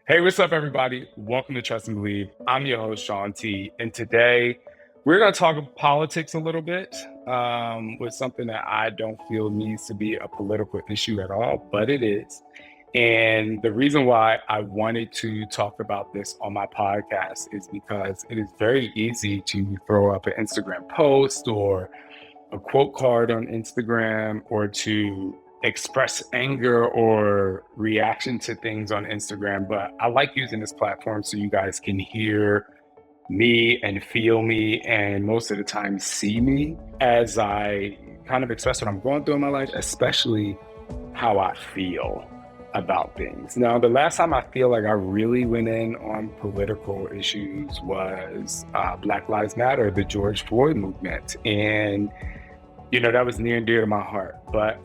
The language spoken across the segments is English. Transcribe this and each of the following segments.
Hey, what's up, everybody? Welcome to Trust and Believe. I'm your host, Shaun T. And today we're going to talk politics a little bit with something that I don't feel needs to be a political issue at all, but it is. And the reason why I wanted to talk about this on my podcast is because it is very easy to throw up an Instagram post or a quote card on Instagram or to express anger or reaction to things on Instagram. But I like using this platform so you guys can hear me and feel me, and most of the time see me as I kind of express what I'm going through in my life, especially how I feel about things. Now, the last time I feel like I really went in on political issues was Black Lives Matter, the George Floyd movement. And that was near and dear to my heart, but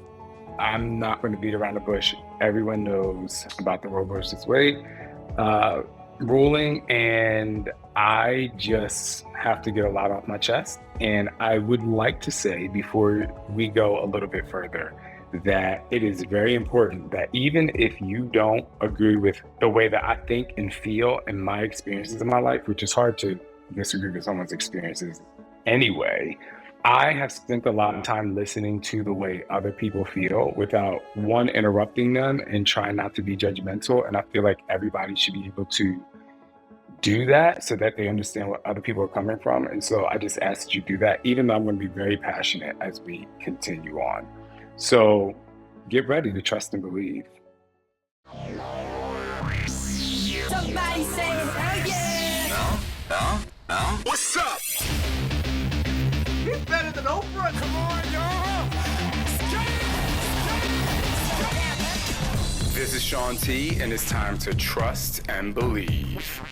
I'm not going to beat around the bush. Everyone knows about the Roe versus Wade ruling, and I just have to get a lot off my chest. And I would like to say, before we go a little bit further, that it is very important that even if you don't agree with the way that I think and feel and my experiences in my life, which is hard to disagree with someone's experiences anyway, I have spent a lot of time listening to the way other people feel without one interrupting them and trying not to be judgmental. And I feel like everybody should be able to do that so that they understand what other people are coming from. And so I just ask that you do that, even though I'm going to be very passionate as we continue on. So get ready to trust and believe. Somebody say hell yeah! What's up? He's better than Oprah. Come on, y'all. This is Shaun T, and it's time to trust and believe.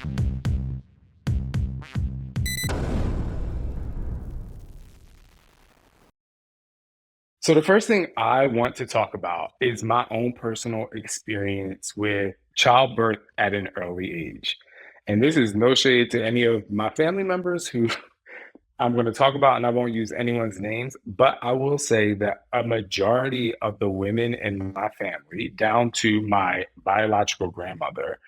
So the first thing I want to talk about is my own personal experience with childbirth at an early age. And this is no shade to any of my family members who I'm going to talk about, and I won't use anyone's names, but I will say that a majority of the women in my family, down to my biological grandmother,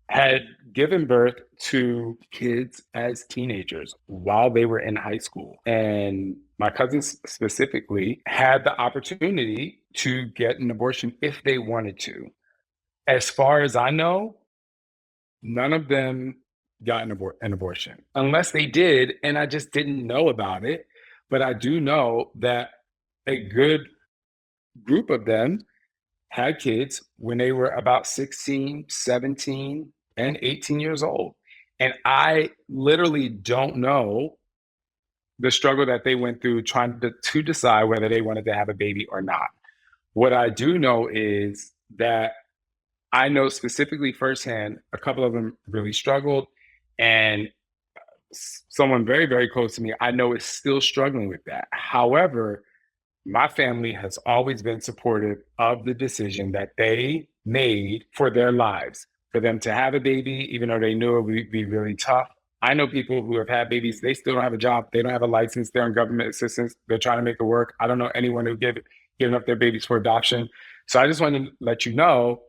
had given birth to kids as teenagers while they were in high school. And my cousins specifically had the opportunity to get an abortion if they wanted to. As far as I know, none of them got an abortion, unless they did, and I just didn't know about it. But I do know that a good group of them had kids when they were about 16, 17, and 18 years old. And I literally don't know the struggle that they went through trying to decide whether they wanted to have a baby or not. What I do know is that I know specifically firsthand, a couple of them really struggled. And someone very, very close to me, I know is still struggling with that. However, my family has always been supportive of the decision that they made for their lives, for them to have a baby, even though they knew it would be really tough. I know people who have had babies, they still don't have a job, they don't have a license, they're on government assistance, they're trying to make it work. I don't know anyone who given up their babies for adoption. So I just wanted to let you know,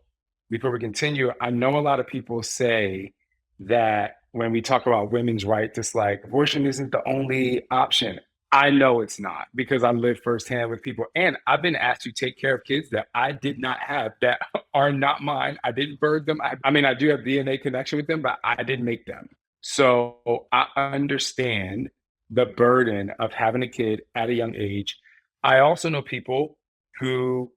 before we continue, I know a lot of people say that when we talk about women's rights, it's like abortion isn't the only option. I know it's not, because I live firsthand with people, and I've been asked to take care of kids that I did not have, that are not mine. I didn't birth them. I mean, I do have DNA connection with them, but I didn't make them. So I understand the burden of having a kid at a young age. I also know people who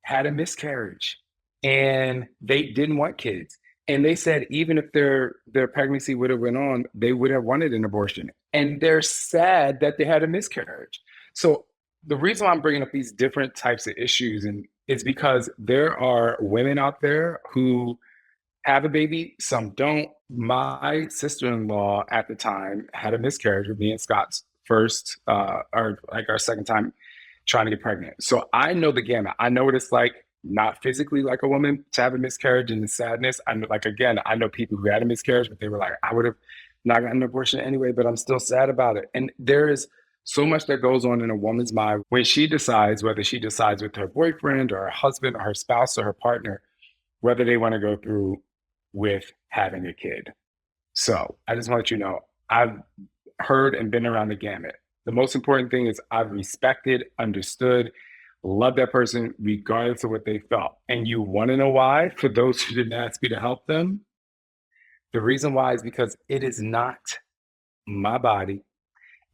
had a miscarriage and they didn't want kids. And they said even if their pregnancy would have went on, they would have wanted an abortion. And they're sad that they had a miscarriage. So the reason why I'm bringing up these different types of issues and is because there are women out there who have a baby, some don't. My sister-in-law at the time had a miscarriage with me and Scott's first, or like our second time trying to get pregnant. So I know the gamut. I know what it's like, not physically like a woman, to have a miscarriage and the sadness. I know, like, again, I know people who had a miscarriage, but they were like, I would have not gotten an abortion anyway, but I'm still sad about it. And there is so much that goes on in a woman's mind when she decides, whether she decides with her boyfriend or her husband or her spouse or her partner, whether they want to go through with having a kid. So I just want you to know I've heard and been around the gamut. The most important thing is I've respected, understood, loved that person regardless of what they felt. And you want to know why? For those who didn't ask me to help them, the reason why is because it is not my body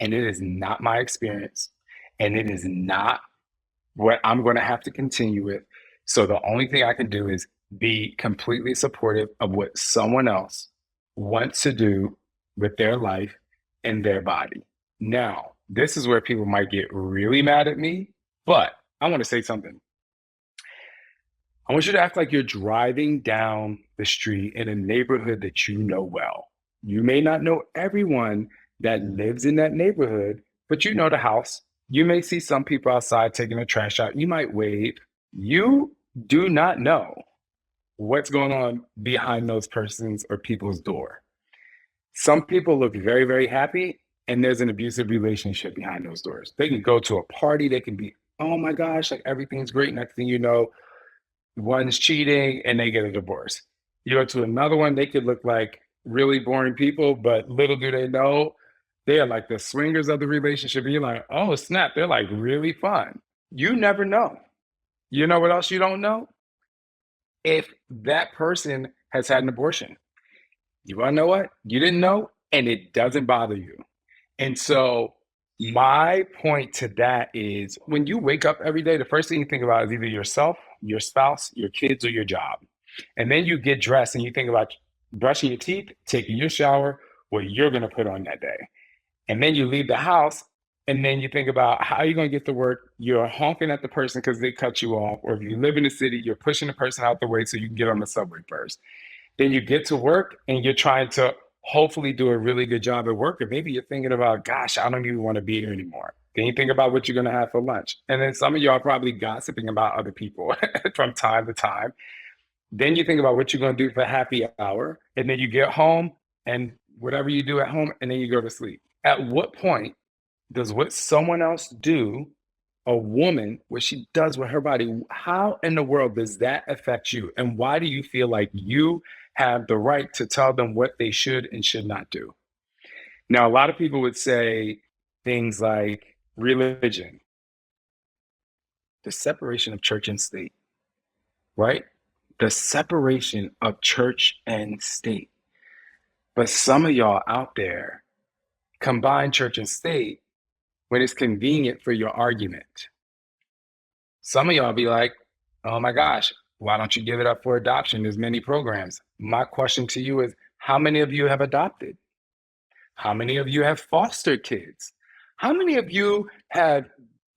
and it is not my experience and it is not what I'm going to have to continue with. So the only thing I can do is be completely supportive of what someone else wants to do with their life and their body. Now, this is where people might get really mad at me, but I want to say something. I want you to act like you're driving down the street in a neighborhood that you know well. You may not know everyone that lives in that neighborhood, but you know the house. You may see some people outside taking the trash out. You might wave. You do not know what's going on behind those persons or people's door. Some people look very, very happy, and there's an abusive relationship behind those doors. They can go to a party, they can be, oh my gosh, like everything's great. Next thing you know, one's cheating and they get a divorce. You go to another one, they could look like really boring people, but little do they know, they are like the swingers of the relationship. And you're like, oh snap, they're like really fun. You never know. You know what else you don't know? If that person has had an abortion. You want to know what? You didn't know, and it doesn't bother you. And so, my point to that is when you wake up every day, the first thing you think about is either yourself, your spouse, your kids, or your job. And then you get dressed and you think about brushing your teeth, taking your shower, what you're going to put on that day. And then you leave the house and then you think about how you're going to get to work. You're honking at the person because they cut you off. Or if you live in the city, you're pushing the person out the way so you can get on the subway first. Then you get to work and you're trying to hopefully do a really good job at work. Or maybe you're thinking about, gosh, I don't even want to be here anymore. Then you think about what you're going to have for lunch. And then some of y'all are probably gossiping about other people from time to time. Then you think about what you're going to do for happy hour. And then you get home and whatever you do at home, and then you go to sleep. At what point does what someone else do, a woman, what she does with her body, how in the world does that affect you? And why do you feel like you have the right to tell them what they should and should not do? Now, a lot of people would say things like religion, the separation of church and state, right? The separation of church and state. But some of y'all out there combine church and state when it's convenient for your argument. Some of y'all be like, oh my gosh, why don't you give it up for adoption? There's many programs. My question to you is, how many of you have adopted? How many of you have fostered kids? How many of you have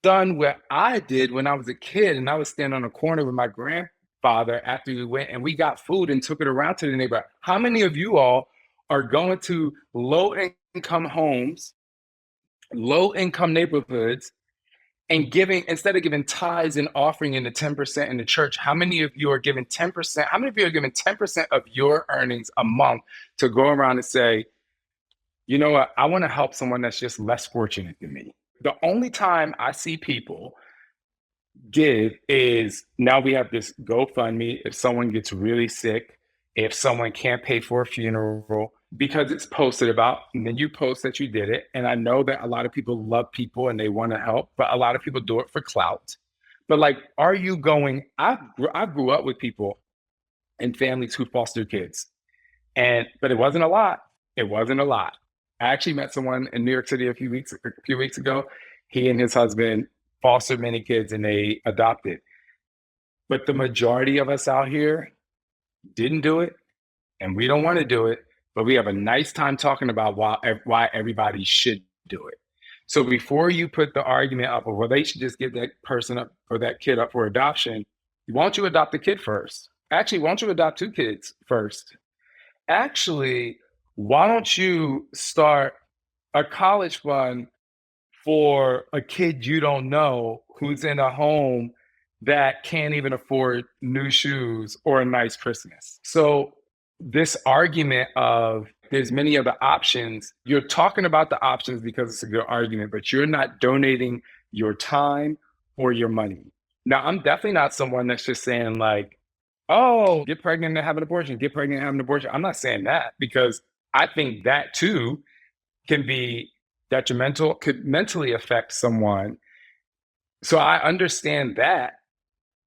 done what I did when I was a kid and I was standing on a corner with my grandfather after we went and we got food and took it around to the neighborhood? How many of you all are going to low income homes, low income neighborhoods, and giving, instead of giving tithes and offering in the 10% in the church, how many of you are giving 10%? How many of you are giving 10% of your earnings a month to go around and say, you know what, I want to help someone that's just less fortunate than me? The only time I see people give is now we have this GoFundMe if someone gets really sick, if someone can't pay for a funeral, because it's posted about, and then you post that you did it. And I know that a lot of people love people and they want to help, but a lot of people do it for clout. But like, are you going? I grew up with people and families who foster kids, but it wasn't a lot. It wasn't a lot. I actually met someone in New York City a few weeks ago. He and his husband fostered many kids and they adopted. But the majority of us out here didn't do it, and we don't want to do it, but we have a nice time talking about why everybody should do it. So before you put the argument up of, well, they should just give that person up or that kid up for adoption, why don't you adopt the kid first? Actually, why don't you adopt two kids first? Actually, why don't you start a college fund for a kid you don't know who's in a home that can't even afford new shoes or a nice Christmas? So this argument of there's many other options, you're talking about the options because it's a good argument, but you're not donating your time or your money. Now, I'm definitely not someone that's just saying like, oh, get pregnant and have an abortion, get pregnant and have an abortion. I'm not saying that because I think that too can be detrimental, could mentally affect someone. So I understand that,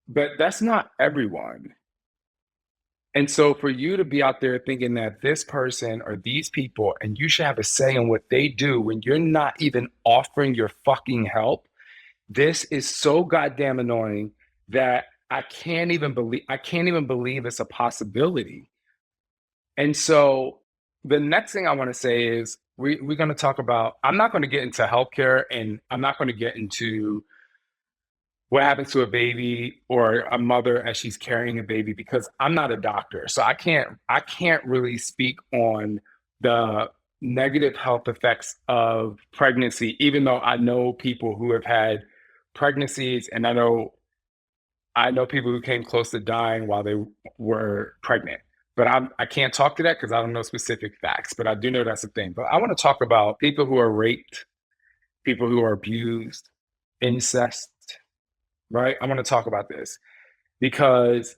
but that's not everyone. And so for you to be out there thinking that this person or these people, and you should have a say in what they do when you're not even offering your fucking help, this is so goddamn annoying that I can't even believe it's a possibility. And so the next thing I want to say is we're going to talk about, I'm not going to get into healthcare and I'm not going to get into what happens to a baby or a mother as she's carrying a baby because I'm not a doctor. So I can't really speak on the negative health effects of pregnancy, even though I know people who have had pregnancies and I know people who came close to dying while they were pregnant. But I can't talk to that because I don't know specific facts, but I do know that's a thing. But I want to talk about people who are raped, people who are abused, incest, right? I want to talk about this because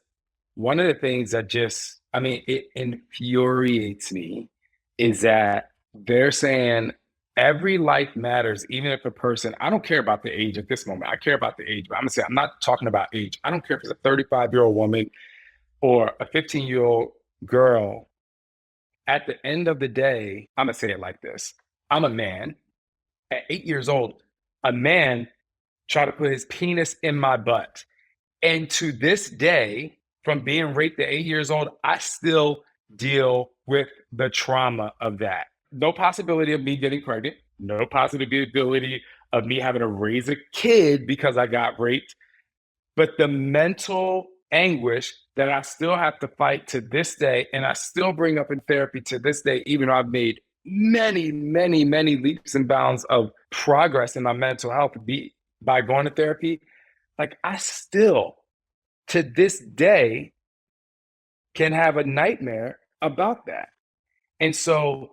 one of the things that just, I mean, it infuriates me is that they're saying every life matters, even if a person, I don't care about the age at this moment. I care about the age, but I'm gonna say, I'm not talking about age. I don't care if it's a 35-year-old woman or a 15-year-old girl. At the end of the day, I'm gonna say it like this. I'm a man. At 8 years old, a man tried to put his penis in my butt. And to this day, from being raped at 8 years old, I still deal with the trauma of that. No possibility of me getting pregnant, no possibility of me having to raise a kid because I got raped, but the mental anguish that I still have to fight to this day, and I still bring up in therapy to this day, even though I've made many, many, many leaps and bounds of progress in my mental health by going to therapy, like I still to this day can have a nightmare about that. And so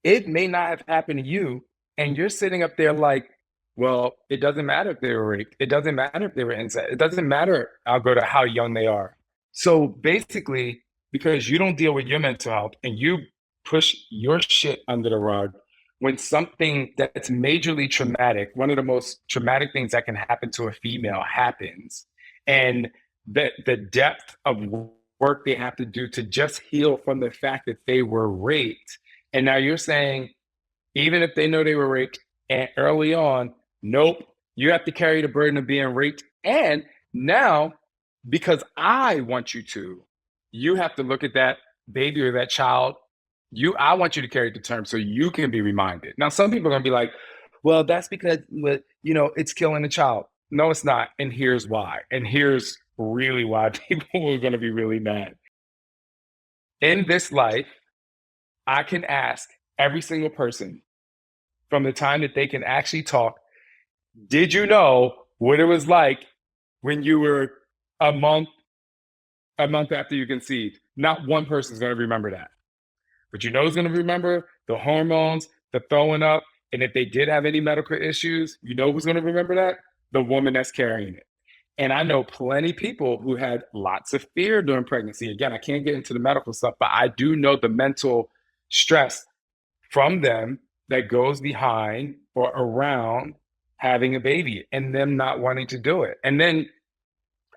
it may not have happened to you, and you're sitting up there like, well, it doesn't matter if they were raped. It doesn't matter if they were incest. It doesn't matter, I'll go to how young they are. So basically, because you don't deal with your mental health and you push your shit under the rug, when something that's majorly traumatic, one of the most traumatic things that can happen to a female happens, and the depth of work they have to do to just heal from the fact that they were raped. And now you're saying, even if they know they were raped and early on, nope, you have to carry the burden of being raped. And now, because I want you to, you have to look at that baby or that child. I want you to carry the term so you can be reminded. Now, some people are going to be like, well, that's because, it's killing the child. No, it's not. And here's why. And here's really why people are going to be really mad. In this life, I can ask every single person from the time that they can actually talk, did you know what it was like when you were a month after you conceived? Not one person is going to remember that. But you know who's going to remember? The hormones, the throwing up, and if they did have any medical issues, you know who's going to remember that? The woman that's carrying it. And I know plenty of people who had lots of fear during pregnancy. Again, I can't get into the medical stuff, but I do know the mental stress from them that goes behind or around having a baby and them not wanting to do it. And then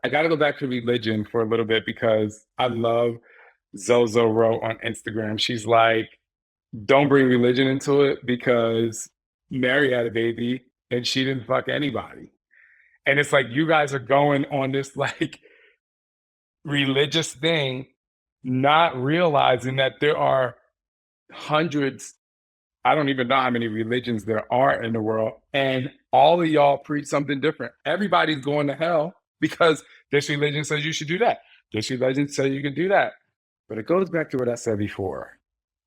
I got to go back to religion for a little bit because I love Zozo wrote on Instagram. She's like, don't bring religion into it because Mary had a baby and she didn't fuck anybody. And it's like, you guys are going on this like religious thing, not realizing that there are hundreds, I don't even know how many religions there are in the world. And all of y'all preach something different. Everybody's going to hell because this religion says you should do that. This religion says you can do that. But it goes back to what I said before.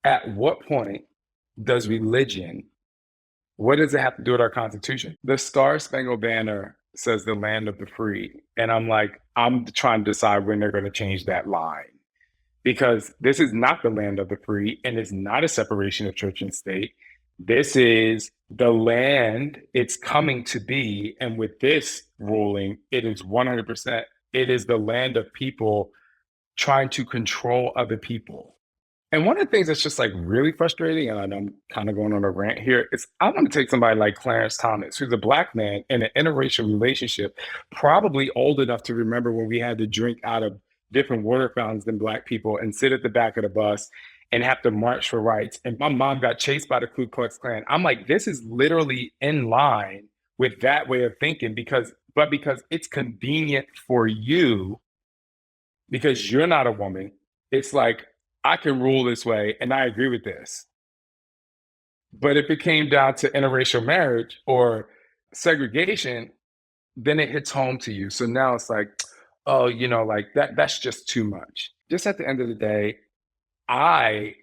At what point does religion, what does it have to do with our Constitution? The Star Spangled Banner says the land of the free. And I'm like, I'm trying to decide when they're going to change that line. Because this is not the land of the free and it's not a separation of church and state. This is the land it's coming to be. And with this ruling, it is 100% it is the land of people trying to control other people. And one of the things that's just like really frustrating, and I know I'm kind of going on a rant here, is I want to take somebody like Clarence Thomas, who's a black man in an interracial relationship, probably old enough to remember when we had to drink out of different water fountains than black people and sit at the back of the bus and have to march for rights. And my mom got chased by the Ku Klux Klan. I'm like, this is literally in line with that way of thinking because it's convenient for you because you're not a woman. It's like, I can rule this way and I agree with this. But if it came down to interracial marriage or segregation, then it hits home to you. So now it's like, oh, like that's just too much. Just at the end of the day, I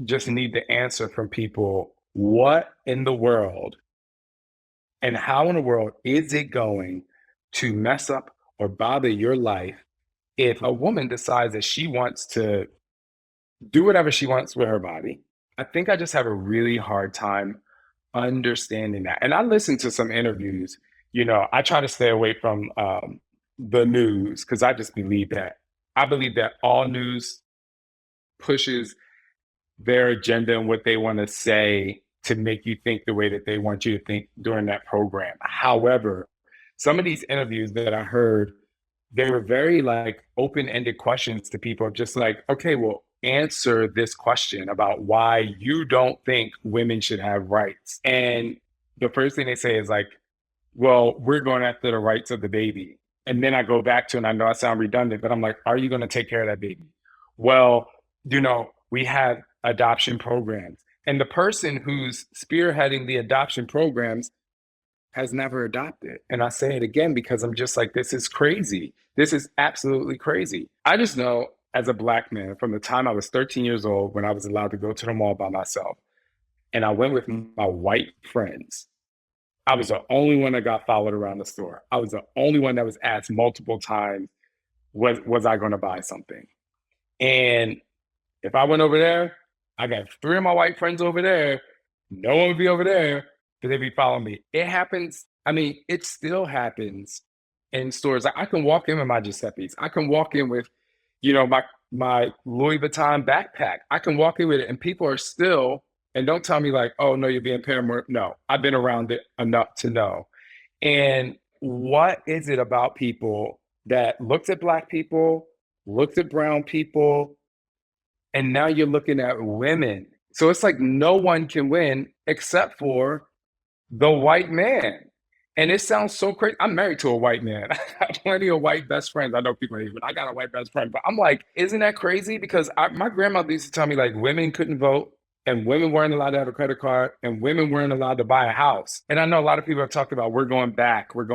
just need the answer from people. What in the world and how in the world is it going to mess up or bother your life if a woman decides that she wants to do whatever she wants with her body? I think I just have a really hard time understanding that. And I listen to some interviews. I try to stay away from the news because I believe that all news pushes their agenda and what they want to say to make you think the way that they want you to think during that program. However, some of these interviews that I heard, they were very like open-ended questions to people, just like, okay, well, answer this question about why you don't think women should have rights. And the first thing they say is like, well, we're going after the rights of the baby. And then I go back to, and I know I sound redundant, but I'm like, are you going to take care of that baby? Well, we have adoption programs. And the person who's spearheading the adoption programs has never adopted. And I say it again because I'm just like, this is crazy. This is absolutely crazy. I just know as a black man, from the time I was 13 years old, when I was allowed to go to the mall by myself, and I went with my white friends, I was the only one that got followed around the store. I was the only one that was asked multiple times, was I going to buy something? And if I went over there, I got three of my white friends over there. No one would be over there because they'd be following me. It happens. I mean, it still happens in stores. Like, I can walk in with my Giuseppe's. I can walk in with, my Louis Vuitton backpack. I can walk in with it, and people are still. And don't tell me like, oh no, you're being paranoid. No, I've been around it enough to know. And what is it about people that looks at black people, looks at brown people, and now you're looking at women? So it's like no one can win except for the white man. And it sounds so crazy. I'm married to a white man. I have plenty of white best friends. I know people hate, but I got a white best friend. But I'm like, isn't that crazy? Because my grandmother used to tell me like women couldn't vote and women weren't allowed to have a credit card and women weren't allowed to buy a house. And I know a lot of people have talked about we're going back, but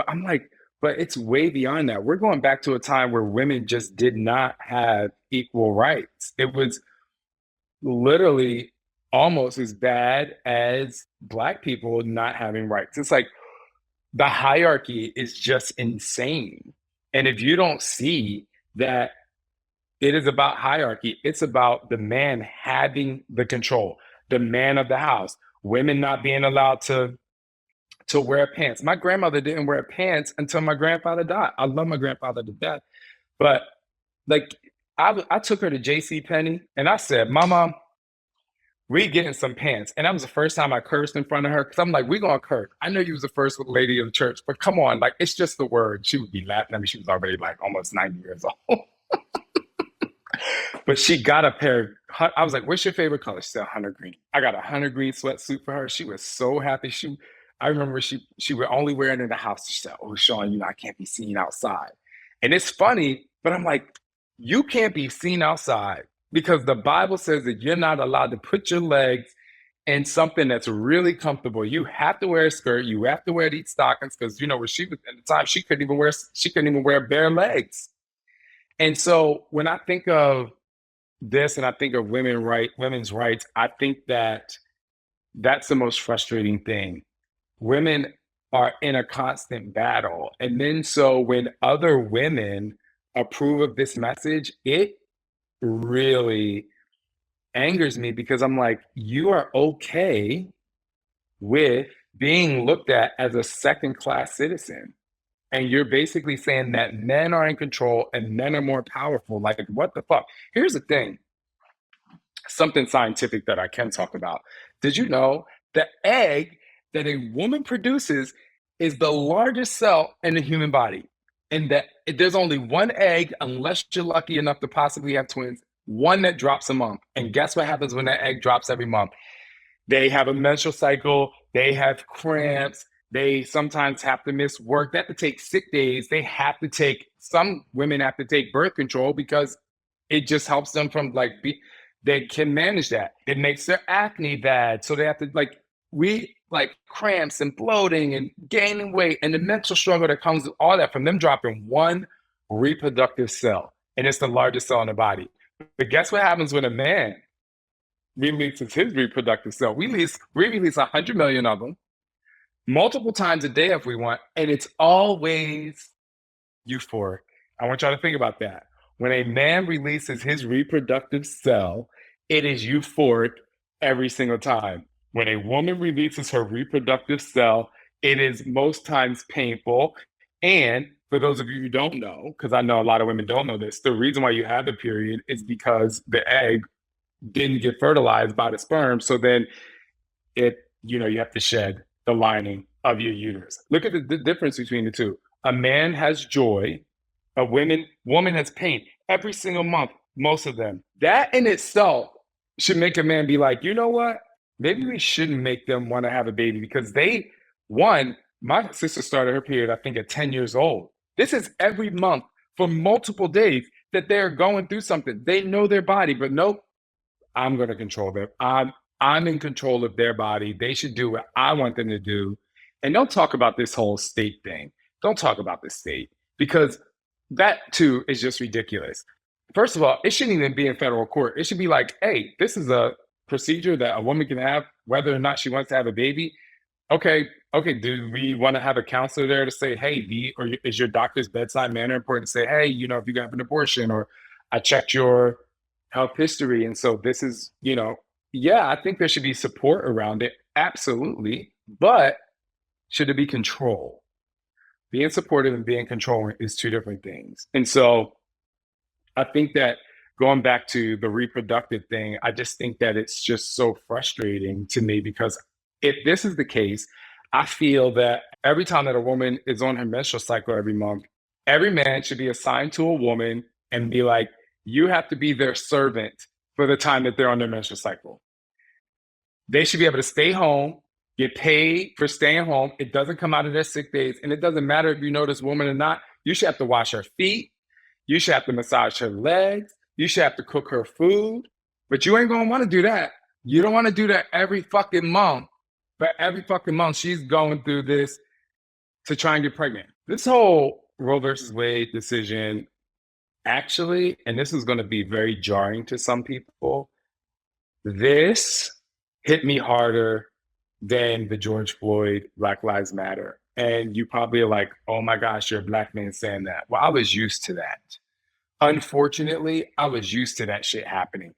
I'm like, but it's way beyond that. We're going back to a time where women just did not have equal rights. It was literally almost as bad as black people not having rights. It's like the hierarchy is just insane. And if you don't see that it is about hierarchy, it's about the man having the control, the man of the house, women not being allowed to wear pants. My grandmother didn't wear pants until my grandfather died. I love my grandfather to death. But like I took her to JC Penney and I said, Mama, we getting some pants. And that was the first time I cursed in front of her because I'm like, we gonna curse. I know you was the first lady of the church, but come on, like it's just the word. She would be laughing at me. She was already like almost 90 years old. But she got a pair. I was like, what's your favorite color? She said hunter green. I got a hunter green sweatsuit for her. She was so happy. I remember she would only wear it in the house. She said, oh, Shaun, I can't be seen outside. And it's funny, but I'm like, you can't be seen outside because the Bible says that you're not allowed to put your legs in something that's really comfortable. You have to wear a skirt. You have to wear these stockings because where she was at the time, she couldn't even wear bare legs. And so when I think of this and I think of women's rights, I think that that's the most frustrating thing. Women are in a constant battle. And then so when other women approve of this message, it really angers me because I'm like, you are okay with being looked at as a second class citizen. And you're basically saying that men are in control and men are more powerful. Like, what the fuck? Here's the thing, something scientific that I can talk about. Did you know the egg that a woman produces is the largest cell in the human body? And that there's only one egg, unless you're lucky enough to possibly have twins, one that drops a month. And guess what happens when that egg drops every month? They have a menstrual cycle, they have cramps, they sometimes have to miss work, they have to take sick days, they have to take, some women have to take birth control because it just helps them from they can manage that. It makes their acne bad. So they have to we like cramps and bloating and gaining weight and the mental struggle that comes with all that from them dropping one reproductive cell. And it's the largest cell in the body. But guess what happens when a man releases his reproductive cell? We release 100 million of them multiple times a day if we want, and it's always euphoric. I want y'all to think about that. When a man releases his reproductive cell, it is euphoric every single time. When a woman releases her reproductive cell, it is most times painful. And for those of you who don't know, because I know a lot of women don't know this, the reason why you have the period is because the egg didn't get fertilized by the sperm. So then you have to shed the lining of your uterus. Look at the difference between the two. A man has joy, a woman has pain every single month, most of them. That in itself should make a man be like, you know what? Maybe we shouldn't make them want to have a baby because my sister started her period, I think, at 10 years old. This is every month for multiple days that they're going through something. They know their body, but nope, I'm going to control them. I'm in control of their body. They should do what I want them to do. And don't talk about this whole state thing. Don't talk about the state because that too is just ridiculous. First of all, it shouldn't even be in federal court. It should be like, hey, this is a procedure that a woman can have, whether or not she wants to have a baby. Okay, do we want to have a counselor there to say, hey, or is your doctor's bedside manner important to say, hey, if you have an abortion, or I checked your health history, and so this is, yeah, I think there should be support around it, absolutely, but should it be control? Being supportive and being controlling is two different things. And so I think that going back to the reproductive thing, I just think that it's just so frustrating to me because if this is the case, I feel that every time that a woman is on her menstrual cycle every month, every man should be assigned to a woman and be like, you have to be their servant for the time that they're on their menstrual cycle. They should be able to stay home, get paid for staying home. It doesn't come out of their sick days. And it doesn't matter if you know this woman or not. You should have to wash her feet. You should have to massage her legs. You should have to cook her food. But you ain't going to want to do that. You don't want to do that every fucking month. But every fucking month, she's going through this to try and get pregnant. This whole Roe versus Wade decision, actually, and this is going to be very jarring to some people, this hit me harder than the George Floyd Black Lives Matter. And you probably are like, oh my gosh, you're a Black man saying that. Well, I was used to that. Unfortunately, I was used to that shit happening.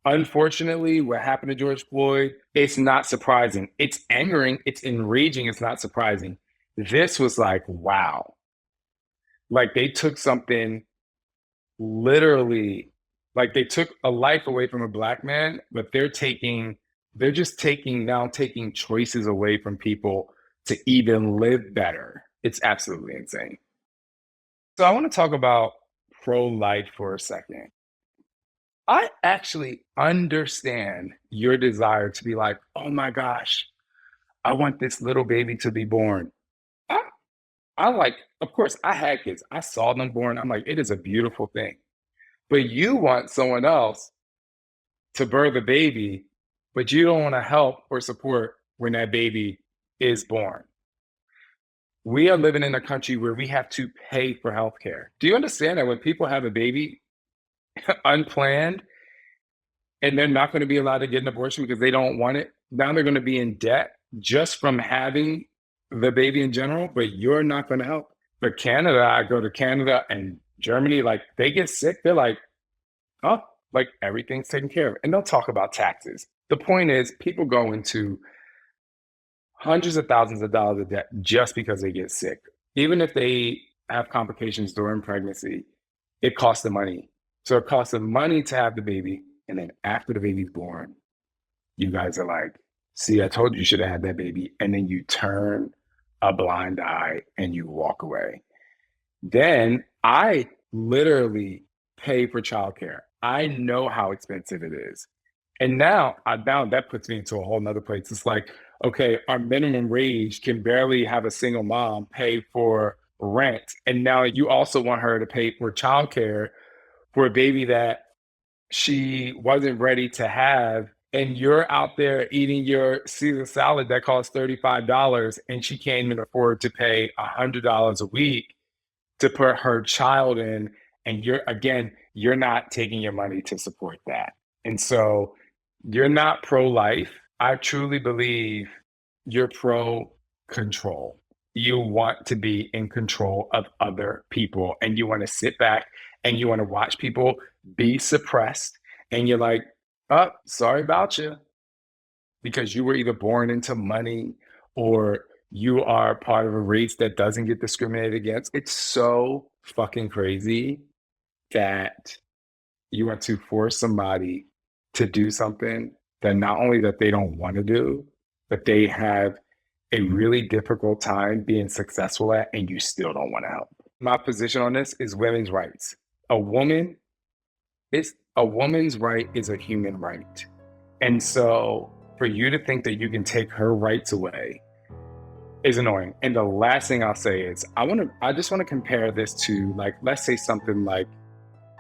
Unfortunately, what happened to George Floyd, it's not surprising. It's angering, it's enraging, it's not surprising. This was like, wow. Like they took something literally, like they took a life away from a Black man, but they're taking choices away from people to even live better. It's absolutely insane. So I want to talk about pro-life for a second. I actually understand your desire to be like, oh my gosh, I want this little baby to be born. I, of course, I had kids. I saw them born. I'm like, it is a beautiful thing. But you want someone else to birth a baby, but you don't want to help or support when that baby is born. We are living in a country where we have to pay for healthcare. Do you understand that when people have a baby unplanned and they're not going to be allowed to get an abortion because they don't want it, now they're going to be in debt just from having the baby in general, but you're not going to help. But Canada, I go to Canada and Germany, like they get sick, they're like, oh, like everything's taken care of. And they'll talk about taxes. The point is, people go into hundreds of thousands of dollars of debt just because they get sick. Even if they have complications during pregnancy, it costs them money. So it costs them money to have the baby. And then after the baby's born, you guys are like, see, I told you you should have had that baby. And then you turn a blind eye and you walk away. Then I literally pay for childcare. I know how expensive it is. And now that puts me into a whole nother place. It's like, okay, our minimum wage can barely have a single mom pay for rent. And now you also want her to pay for childcare for a baby that she wasn't ready to have. And you're out there eating your Caesar salad that costs $35 and she can't even afford to pay $100 a week to put her child in. And you're not taking your money to support that. And so you're not pro-life. I truly believe you're pro control. You want to be in control of other people and you want to sit back and you want to watch people be suppressed. And you're like, oh, sorry about you, because you were either born into money or you are part of a race that doesn't get discriminated against. It's so fucking crazy that you want to force somebody to do something that not only that they don't want to do, but they have a really difficult time being successful at, and you still don't want to help. My position on this is women's rights. A woman a woman's right is a human right. And so for you to think that you can take her rights away is annoying. And the last thing I'll say is I just want to compare this to, like, let's say something like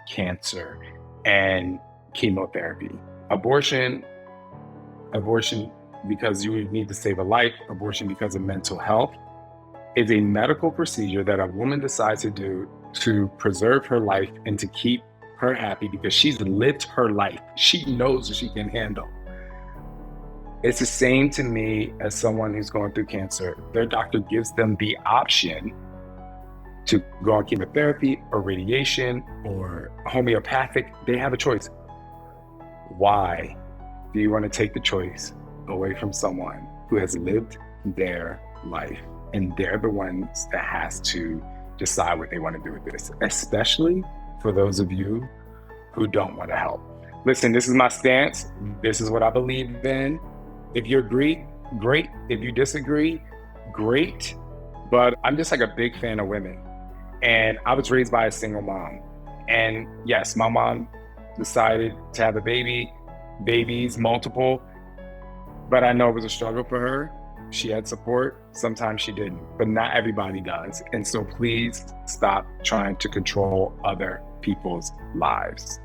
cancer and chemotherapy. Abortion because you need to save a life, abortion because of mental health, is a medical procedure that a woman decides to do to preserve her life and to keep her happy because she's lived her life. She knows what she can handle. It's the same to me as someone who's going through cancer. Their doctor gives them the option to go on chemotherapy or radiation or homeopathic. They have a choice. Why do you want to take the choice away from someone who has lived their life? And they're the ones that has to decide what they want to do with this, especially for those of you who don't want to help. Listen, this is my stance. This is what I believe in. If you agree, great. If you disagree, great. But I'm just like a big fan of women. And I was raised by a single mom. And yes, my mom decided to have a babies, multiple. But I know it was a struggle for her. She had support. Sometimes she didn't, but not everybody does. And so please stop trying to control other people's lives.